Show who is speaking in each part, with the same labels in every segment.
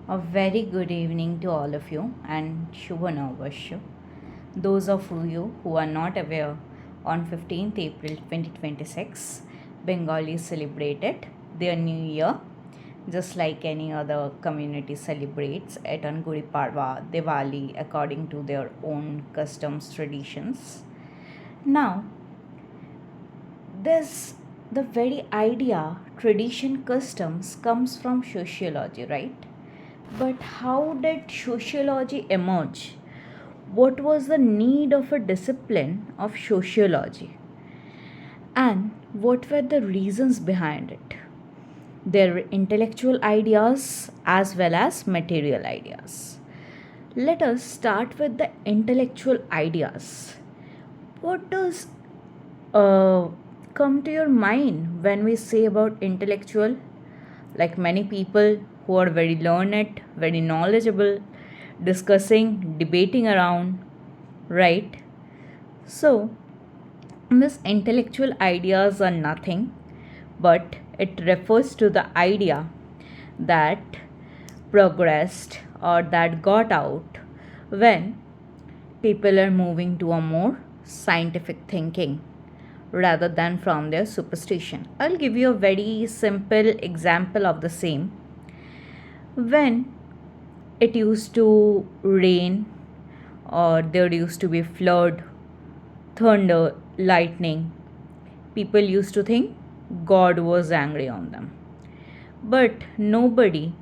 Speaker 1: A very good evening to all of you and Shubha Navvarsha. Those of you who are not aware, on 15th April 2026, Bengalis celebrated their new year just like any other community celebrates it on Gudi Padwa, Diwali according to their own customs, traditions. Now, this the very idea, tradition, customs comes from sociology, right? But how did sociology emerge? What was the need of a discipline of sociology? And what were the reasons behind it? There were intellectual ideas as well as material ideas. Let us start with the intellectual ideas. What does uh, come to your mind when we say about intellectual? Like many people who are very learned, very knowledgeable, discussing, debating around, right? So, these intellectual ideas are nothing but it refers to the idea that progressed or that got out when people are moving to a more scientific thinking rather than from their superstition. I'll give you a very simple example of the same. When it used to rain or there used to be flood, thunder, lightning, people used to think God was angry on them. But nobody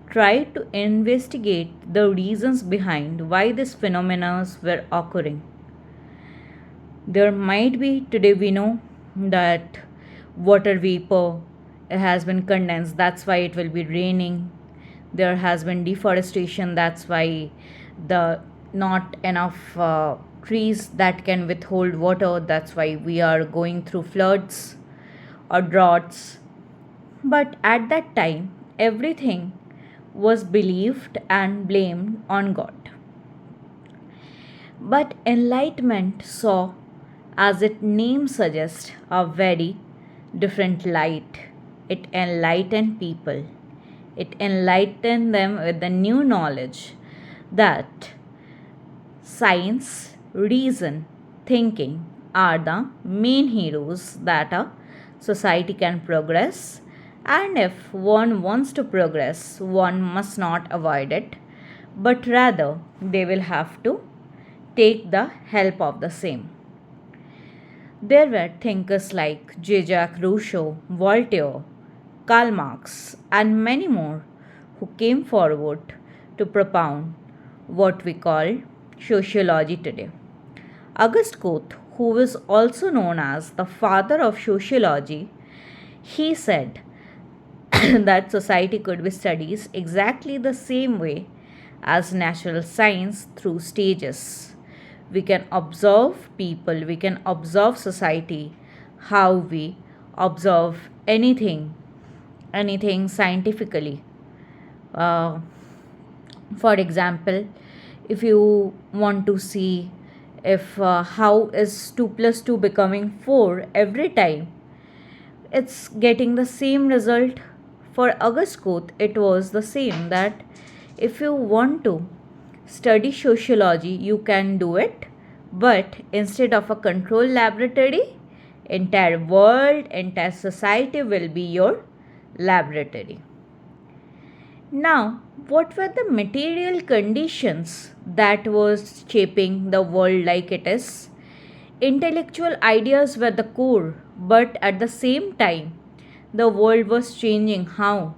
Speaker 1: tried to investigate the reasons behind why these phenomena were occurring. There might be, today we know that water vapor has been condensed, that's why it will be raining. There has been deforestation, that's why the not enough trees that can withhold water, that's why we are going through floods or droughts. But at that time, everything was believed and blamed on God. But enlightenment saw, as its name suggests, a very different light. It enlightened people. It enlightened them with the new knowledge that science, reason, thinking are the main heroes that a society can progress, and if one wants to progress, one must not avoid it, but rather they will have to take the help of the same. There were thinkers like J. Jacques Rousseau, Voltaire, Karl Marx, and many more who came forward to propound what we call sociology today. Auguste Comte, who is also known as the father of sociology, he said that society could be studied exactly the same way as natural science through stages. We can observe people, we can observe society, how we observe anything scientifically. Uh, for example, if you want to see if how is 2 plus 2 becoming 4 every time, it's getting the same result. For Auguste Comte, it was the same that if you want to study sociology, you can do it, but instead of a controlled laboratory, entire world, entire society will be your laboratory. Now, what were the material conditions that was shaping the world like it is? Intellectual ideas were the core, but at the same time, the world was changing. How?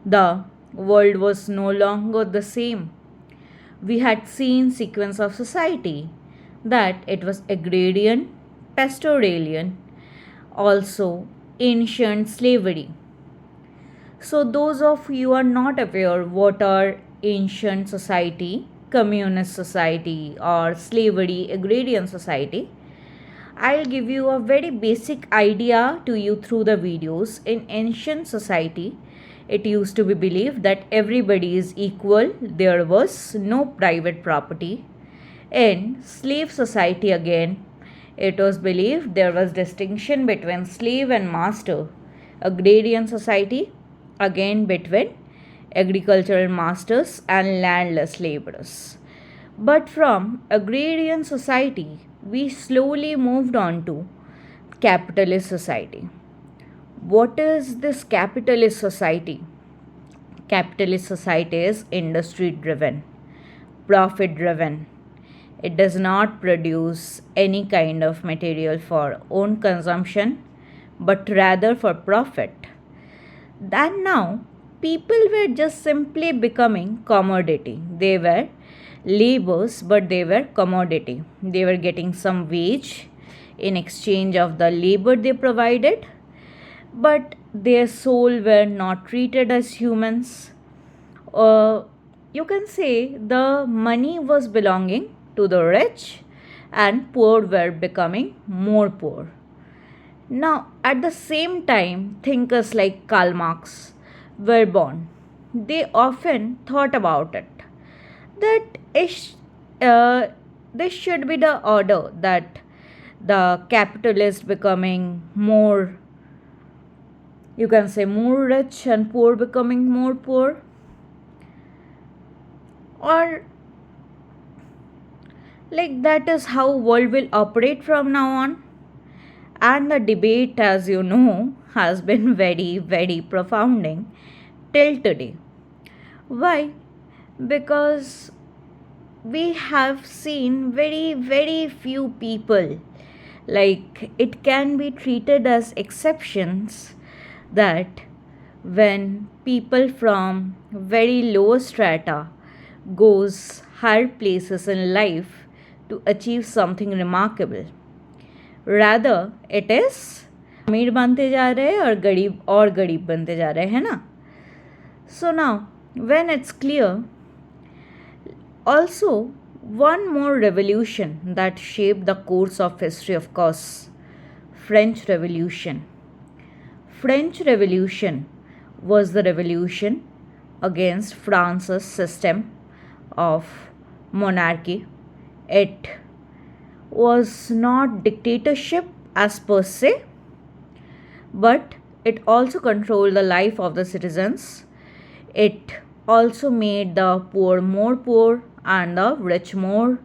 Speaker 1: The world was no longer the same. We had seen sequence of society that it was agrarian, pastoralian, also ancient slavery. So those of you are not aware what are ancient society, communist society or slavery, agrarian society, I'll give you a very basic idea to you through the videos. In ancient society, it used to be believed that everybody is equal, there was no private property. In slave society, again, it was believed there was distinction between slave and master. Agrarian society, again between agricultural masters and landless laborers. But from agrarian society, we slowly moved on to capitalist society. What is this capitalist society? Capitalist society is industry driven, profit driven. It does not produce any kind of material for own consumption, but rather for profit. Then now, people were just simply becoming commodity. They were labors, but they were commodity. They were getting some wage in exchange of the labor they provided, but their soul were not treated as humans. You can say the money was belonging to the rich and poor were becoming more poor. Now, at the same time, thinkers like Karl Marx were born. They often thought about it that this should be the order, that the capitalist becoming more, you can say, more rich and poor becoming more poor, or like that is how world will operate from now on. And the debate, as you know, has been very profounding till today. Why? Because we have seen very few people, like it can be treated as exceptions, that when people from very low strata goes higher places in life to achieve something remarkable. Rather, it is अमीर बनते जा रहे हैं और गरीब बनते जा रहे हैं ना. So now, when it's clear, also one more revolution that shaped the course of history, of course, French Revolution. French Revolution was the revolution against France's system of monarchy. It was not dictatorship as per se, but it also controlled the life of the citizens. It also made the poor more poor and the rich more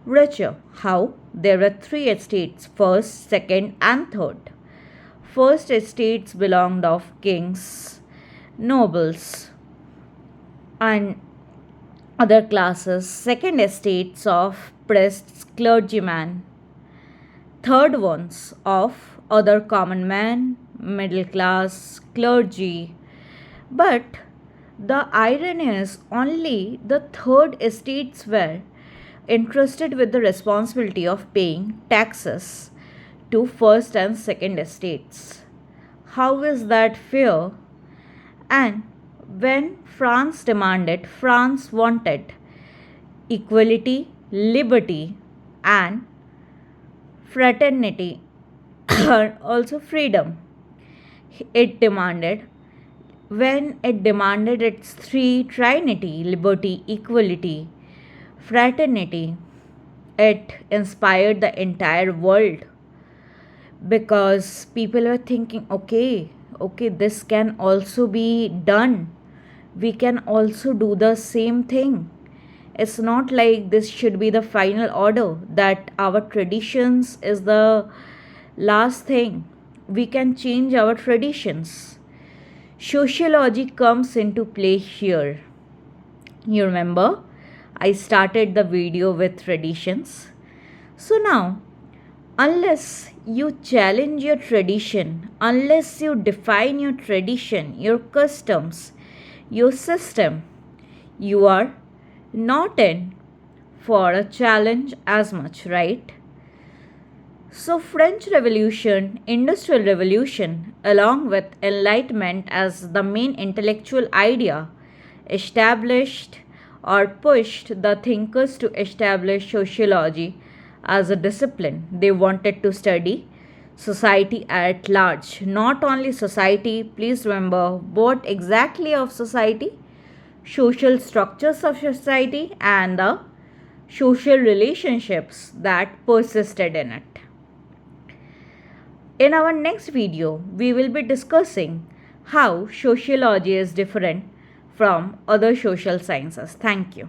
Speaker 1: richer. How? There were three estates: first, second, and third. First estates belonged of kings, nobles, and other classes. Second estates of priests, clergymen. Third ones of other common men, middle class, clergy. But the irony is only the third estates were entrusted with the responsibility of paying taxes to first and second estates. How is that fair? And when France wanted equality, liberty, and fraternity, also freedom. When it demanded its three trinity, liberty, equality, fraternity, it inspired the entire world, because people were thinking, okay, this can also be done. We can also do the same thing. It's not like this should be the final order, that our traditions is the last thing. We can change our traditions. Sociology comes into play here. You remember, I started the video with traditions. So now, unless you challenge your tradition, unless you define your tradition, your customs, your system, you are not in for a challenge as much, right? So, French Revolution, Industrial Revolution, along with Enlightenment as the main intellectual idea, established or pushed the thinkers to establish sociology as a discipline. They wanted to study society at large, not only society. Please remember, what exactly of society? Social structures of society and the social relationships that persisted in it. In our next video, we will be discussing how sociology is different from other social sciences. Thank you.